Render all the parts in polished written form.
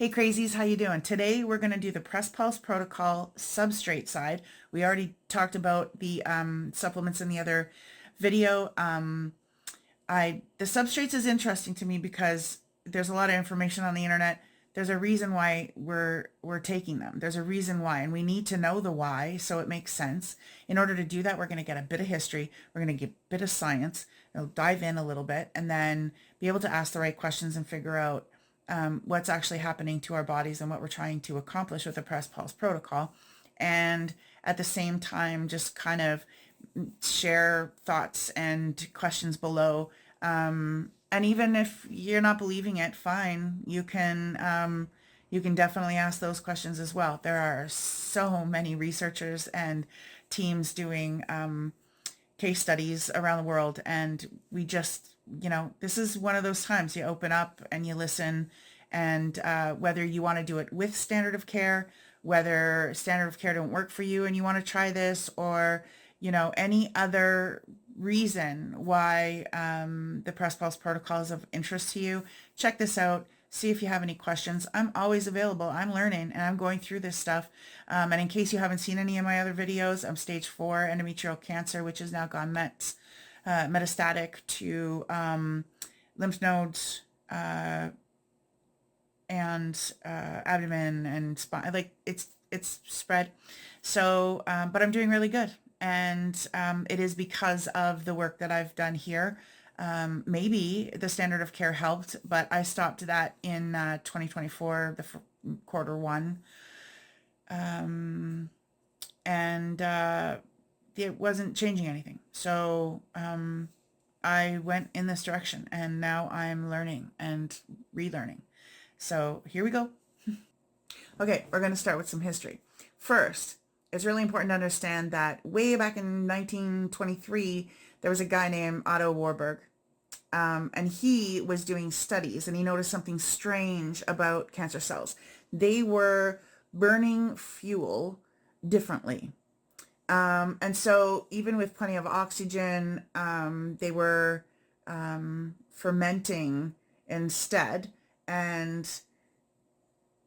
Hey crazies, how you doing? Today we're going to do the press pulse protocol substrate side. We already talked about the supplements in the other video. The substrates is interesting to me because there's a lot of information on the internet. There's a reason why we're taking them. There's a reason why, and we need to know the why so it makes sense. In order to do that, we're going to get a bit of history. We're going to get a bit of science. We'll dive in a little bit, and then be able to ask the right questions and figure out what's actually happening to our bodies and what we're trying to accomplish with the press pulse protocol. And at the same time, just kind of share thoughts and questions below. And even if you're not believing it, fine. You can definitely ask those questions as well. There are so many researchers and teams doing case studies around the world, and we just, this is one of those times you open up and you listen, and whether you want to do it with standard of care, whether standard of care don't work for you and you want to try this, or any other reason why the press pulse protocol is of interest to you, check this out. See if you have any questions. I'm always available. I'm learning and I'm going through this stuff. And in case you haven't seen any of my other videos, I'm stage 4 endometrial cancer, which has now gone metastatic to lymph nodes and abdomen and spine. Like it's spread. So, but I'm doing really good. And it is because of the work that I've done here. Maybe the standard of care helped, but I stopped that in 2024, the quarter one. And it wasn't changing anything. So I went in this direction, and now I'm learning and relearning. So here we go. Okay, we're going to start with some history. First, it's really important to understand that way back in 1923, there was a guy named Otto Warburg, and he was doing studies, and he noticed something strange about cancer cells. They were burning fuel differently. And so even with plenty of oxygen, they were fermenting instead, and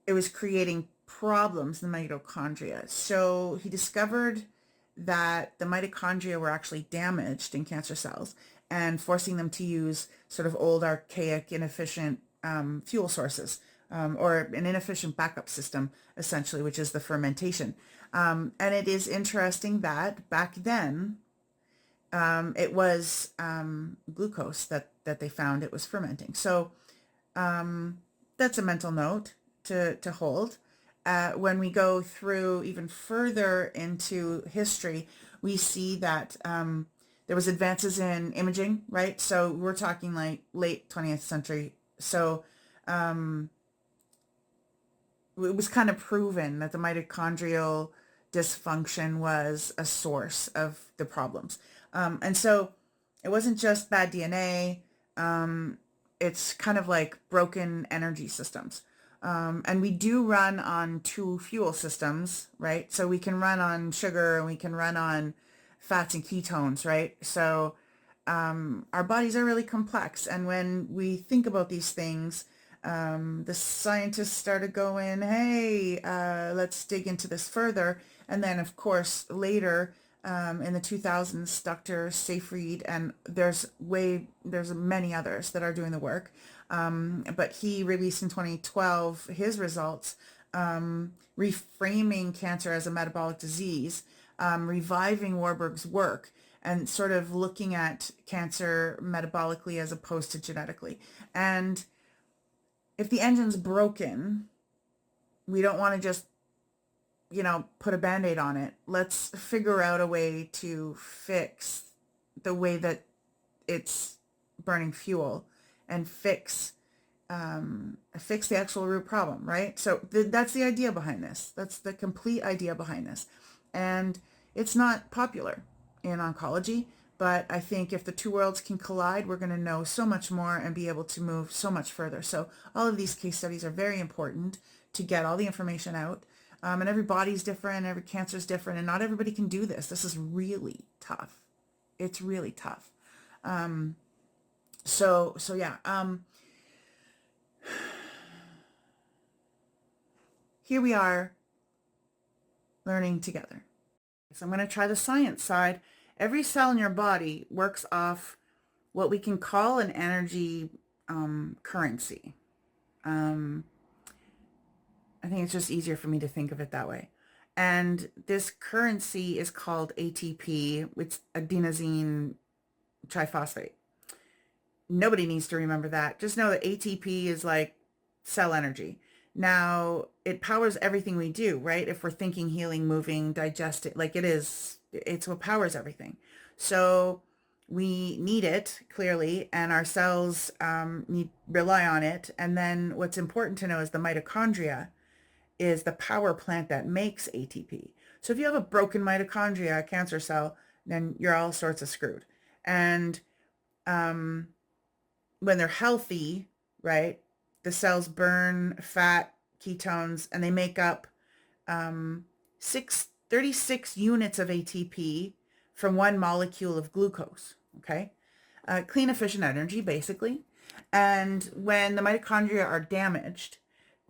it was creating problems in the mitochondria. So he discovered that the mitochondria were actually damaged in cancer cells and forcing them to use sort of old, archaic, inefficient fuel sources, or an inefficient backup system, essentially, which is the fermentation. And it is interesting that back then, it was glucose that they found it was fermenting. So that's a mental note to hold. When we go through even further into history, we see that there was advances in imaging, right? So we're talking like late 20th century. So it was kind of proven that the mitochondrial dysfunction was a source of the problems. And so it wasn't just bad DNA. It's kind of like broken energy systems. And we do run on 2 fuel systems, right? So we can run on sugar and we can run on fats and ketones, right? So our bodies are really complex. And when we think about these things, the scientists started going, hey, let's dig into this further. And then, of course, later in the 2000s, Dr. Seyfried, and there's many others that are doing the work. But he released in 2012 his results, reframing cancer as a metabolic disease, reviving Warburg's work, and sort of looking at cancer metabolically as opposed to genetically. And if the engine's broken, we don't want to just, put a Band-Aid on it. Let's figure out a way to fix the way that it's burning fuel and fix the actual root problem, right? So that's the idea behind this. That's the complete idea behind this. And it's not popular in oncology, but I think if the two worlds can collide, we're going to know so much more and be able to move so much further. So all of these case studies are very important to get all the information out. And every body's different, every cancer is different, and not everybody can do this. This is really tough. It's really tough. So yeah. here we are learning together. So I'm going to try the science side. Every cell in your body works off what we can call an energy currency. I think it's just easier for me to think of it that way. And this currency is called ATP, which adenosine triphosphate. Nobody needs to remember that. Just know that ATP is like cell energy. Now, it powers everything we do, right? If we're thinking, healing, moving, digesting, like it's what powers everything. So we need it clearly, and our cells rely on it. And then what's important to know is the mitochondria is the power plant that makes ATP. So if you have a broken mitochondria, a cancer cell, then you're all sorts of screwed. And when they're healthy, right, the cells burn fat, ketones, and they make up 36 units of ATP from one molecule of glucose, okay? Clean, efficient energy, basically. And when the mitochondria are damaged,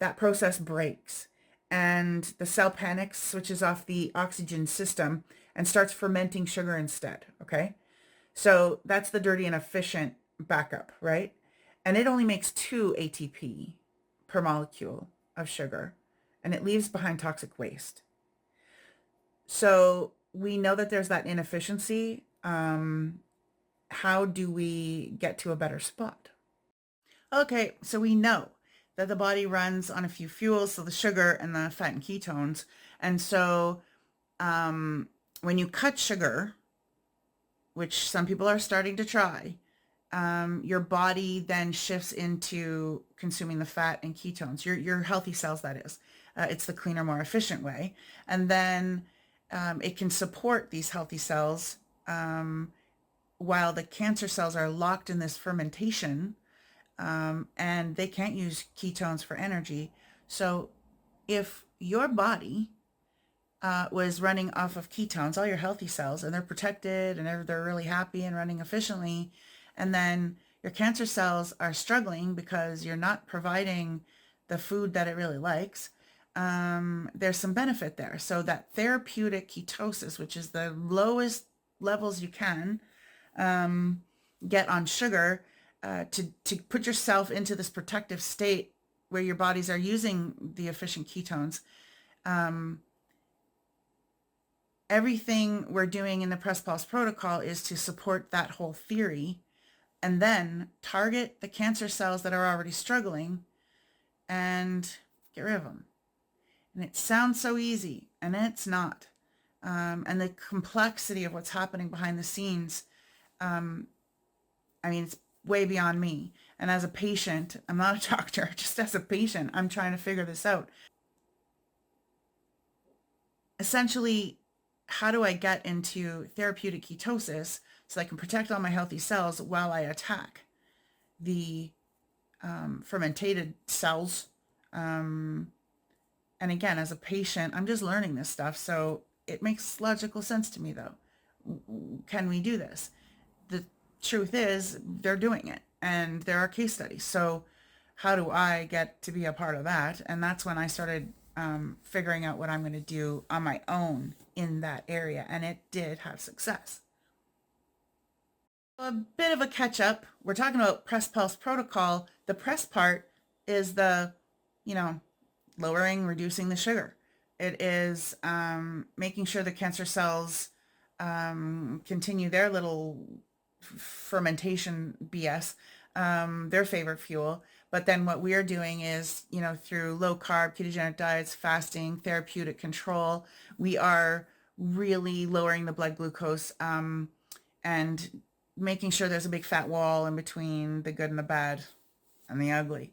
that process breaks and the cell panics, switches off the oxygen system, and starts fermenting sugar instead, okay? So that's the dirty and efficient backup, right? And it only makes 2 ATP per molecule of sugar, and it leaves behind toxic waste. So we know that there's that inefficiency. How do we get to a better spot? Okay, so we know that the body runs on a few fuels, so the sugar and the fat and ketones. And so when you cut sugar, which some people are starting to try, your body then shifts into consuming the fat and ketones, your healthy cells, that is. It's the cleaner, more efficient way. And then it can support these healthy cells while the cancer cells are locked in this fermentation, and they can't use ketones for energy. So if your body was running off of ketones, all your healthy cells, and they're protected and they're really happy and running efficiently, and then your cancer cells are struggling because you're not providing the food that it really likes, there's some benefit there. So that therapeutic ketosis, which is the lowest levels you can get on sugar, to put yourself into this protective state where your bodies are using the efficient ketones. Everything we're doing in the Press Pulse protocol is to support that whole theory and then target the cancer cells that are already struggling and get rid of them. And it sounds so easy, and it's not. And the complexity of what's happening behind the scenes, I mean, it's way beyond me. And as a patient, I'm not a doctor, just as a patient, I'm trying to figure this out. Essentially, how do I get into therapeutic ketosis so I can protect all my healthy cells while I attack the fermented cells? And again, as a patient, I'm just learning this stuff, so it makes logical sense to me, though. Can we do this? The truth is, they're doing it, and there are case studies. So how do I get to be a part of that? And that's when I started figuring out what I'm going to do on my own in that area, and it did have success. A bit of a catch up. We're talking about Press Pulse protocol. The press part is the, lowering, reducing the sugar. It is making sure the cancer cells continue their little fermentation BS, their favorite fuel. But then what we're doing is, through low carb, ketogenic diets, fasting, therapeutic control, we are really lowering the blood glucose and making sure there's a big fat wall in between the good and the bad and the ugly.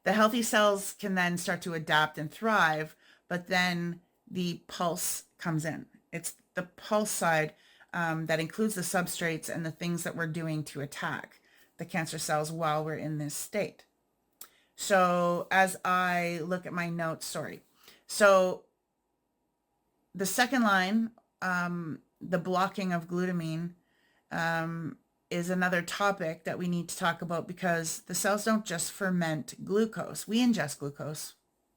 The healthy cells can then start to adapt and thrive, but then the pulse comes in. It's the pulse side that includes the substrates and the things that we're doing to attack the cancer cells while we're in this state. So as I look at my notes, So the second line, the blocking of glutamine, is another topic that we need to talk about, because the cells don't just ferment glucose. We ingest glucose,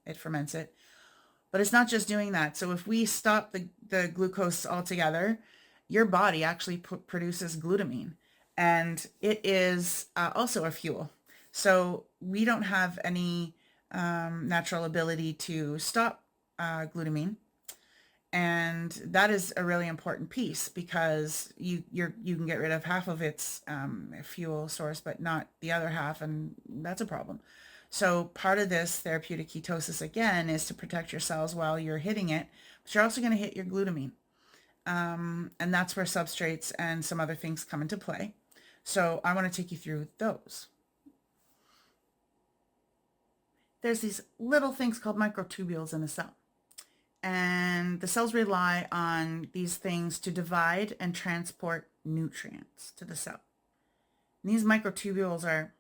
it ferments it. But it's not just doing that. So if we stop the glucose altogether, your body actually produces glutamine, and it is also a fuel. So we don't have any natural ability to stop glutamine. And that is a really important piece, because you can get rid of half of its fuel source, but not the other half, and that's a problem. So part of this therapeutic ketosis, again, is to protect your cells while you're hitting it, but you're also going to hit your glutamine. And that's where substrates and some other things come into play. So I want to take you through those. There's these little things called microtubules in a cell. And the cells rely on these things to divide and transport nutrients to the cell. And these microtubules are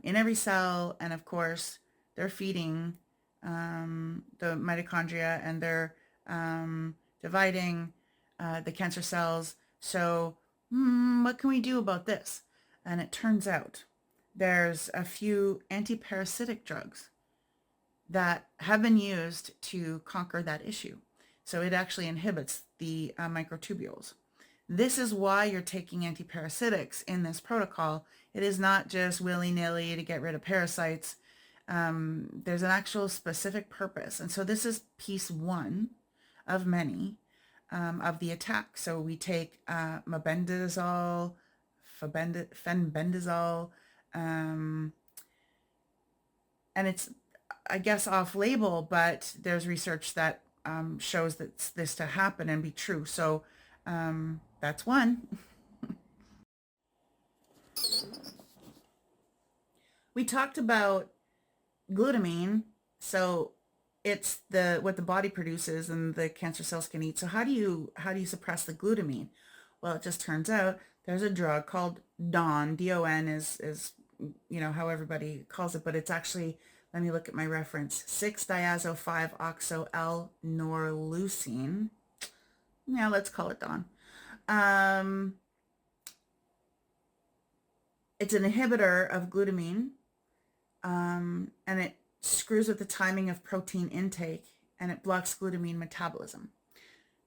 in every cell, and of course, they're feeding the mitochondria, and they're dividing the cancer cells. So what can we do about this? And it turns out there's a few antiparasitic drugs that have been used to conquer that issue. So it actually inhibits the microtubules. This is why you're taking antiparasitics in this protocol. It is not just willy-nilly to get rid of parasites. There's an actual specific purpose. And so this is piece one of many of the attack. So we take mebendazole, fenbendazole, and it's, I guess, off-label, but there's research that shows that this to happen and be true. So that's one. We talked about glutamine. So it's what the body produces and the cancer cells can eat. So how do you suppress the glutamine? Well, it just turns out there's a drug called DON. DON is how everybody calls it, but it's actually, let me look at my reference, 6-diazo-5-oxo-L-norleucine. Yeah, let's call it DON. It's an inhibitor of glutamine, and it screws with the timing of protein intake, and it blocks glutamine metabolism.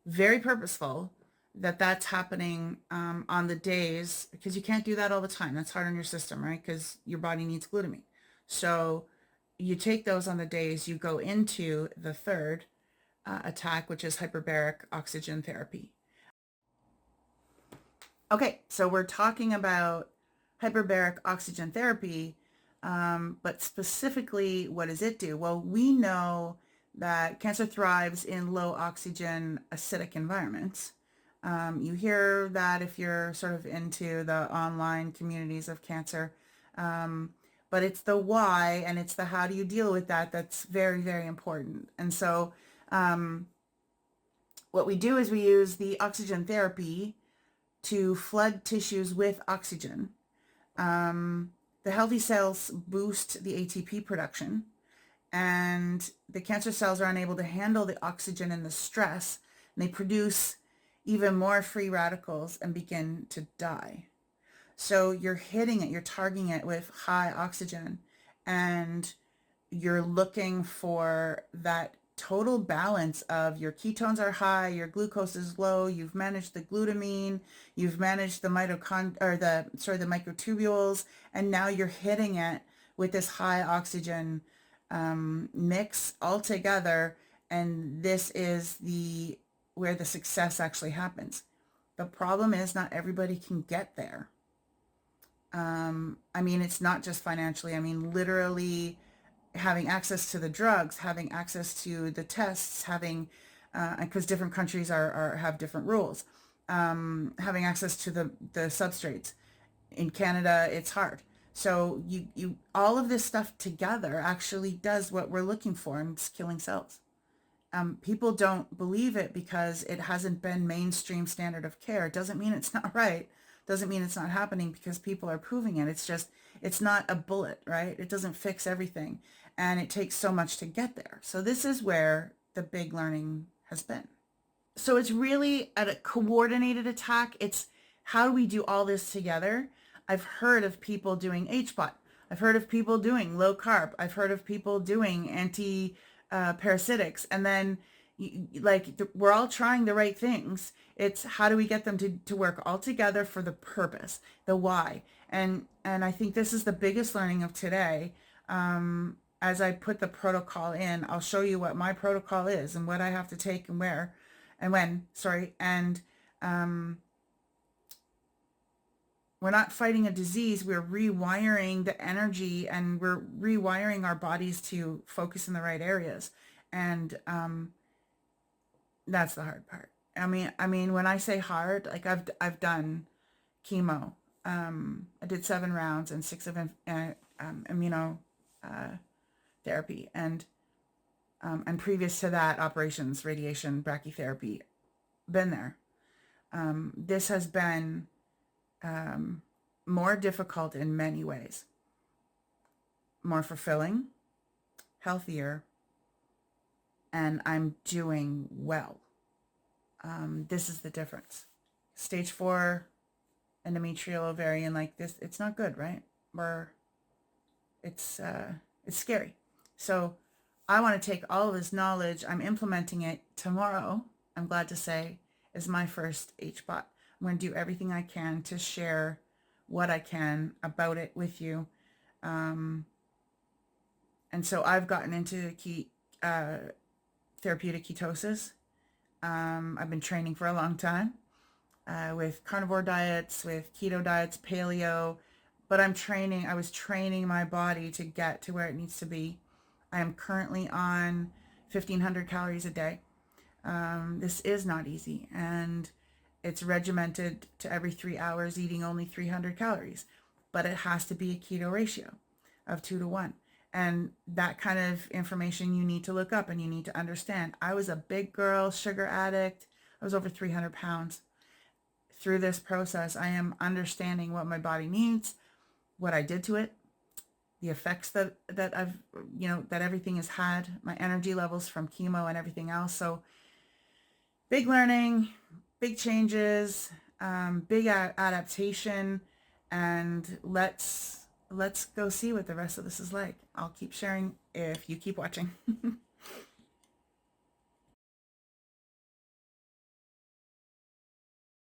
Very purposeful that that's happening on the days, because you can't do that all the time. That's hard on your system, right? Because your body needs glutamine. So you take those on the days you go into the third attack, which is hyperbaric oxygen therapy. Okay, so we're talking about hyperbaric oxygen therapy, but specifically, what does it do? Well, we know that cancer thrives in low oxygen acidic environments. You hear that if you're sort of into the online communities of cancer, but it's the why and it's the how do you deal with that that's very, very important. And so what we do is we use the oxygen therapy to flood tissues with oxygen. The healthy cells boost the ATP production, and the cancer cells are unable to handle the oxygen and the stress, and they produce even more free radicals and begin to die. So you're hitting it, you're targeting it with high oxygen, and you're looking for that total balance of your ketones are high, your glucose is low, you've managed the glutamine, you've managed the microtubules, and now you're hitting it with this high oxygen mix all together, and this is where the success actually happens. The problem is not everybody can get there. I mean, it's not just financially. I mean, literally having access to the drugs, having access to the tests, having, because different countries have different rules, having access to the substrates. In Canada, it's hard. So you all of this stuff together actually does what we're looking for, and it's killing cells. People don't believe it because it hasn't been mainstream standard of care. It doesn't mean it's not right. Doesn't mean it's not happening because people are proving it. It's just, it's not a bullet, right? It doesn't fix everything. And it takes so much to get there. So this is where the big learning has been. So it's really a coordinated attack. It's how do we do all this together? I've heard of people doing HBOT. I've heard of people doing low carb. I've heard of people doing parasitics. And then we're all trying the right things. It's how do we get them to work all together for the purpose, the why. And I think this is the biggest learning of today. As I put the protocol in, I'll show you what my protocol is and what I have to take and where and when, sorry. And we're not fighting a disease. We're rewiring the energy, and we're rewiring our bodies to focus in the right areas. And that's the hard part. I mean, when I say hard, like I've done chemo. I did 7 rounds and 6 of immuno therapy, and previous to that, operations, radiation, brachytherapy. Been there. This has been more difficult in many ways, more fulfilling, healthier, and I'm doing well. This is the difference. Stage 4 endometrial ovarian like this, it's not good, right? It's scary. So I want to take all of this knowledge, I'm implementing it tomorrow, I'm glad to say, is my first HBOT. I'm going to do everything I can to share what I can about it with you. And so I've gotten into therapeutic ketosis. I've been training for a long time with carnivore diets, with keto diets, paleo, but I was training my body to get to where it needs to be. I am currently on 1,500 calories a day. This is not easy, and it's regimented to every 3 hours eating only 300 calories, but it has to be a keto ratio of 2 to 1. And that kind of information you need to look up and you need to understand. I was a big girl, sugar addict. I was over 300 pounds. Through this process, I am understanding what my body needs, what I did to it, the effects that I've, that everything has had, my energy levels from chemo and everything else. So big learning, big changes, big adaptation, and let's go see what the rest of this is like. I'll keep sharing if you keep watching.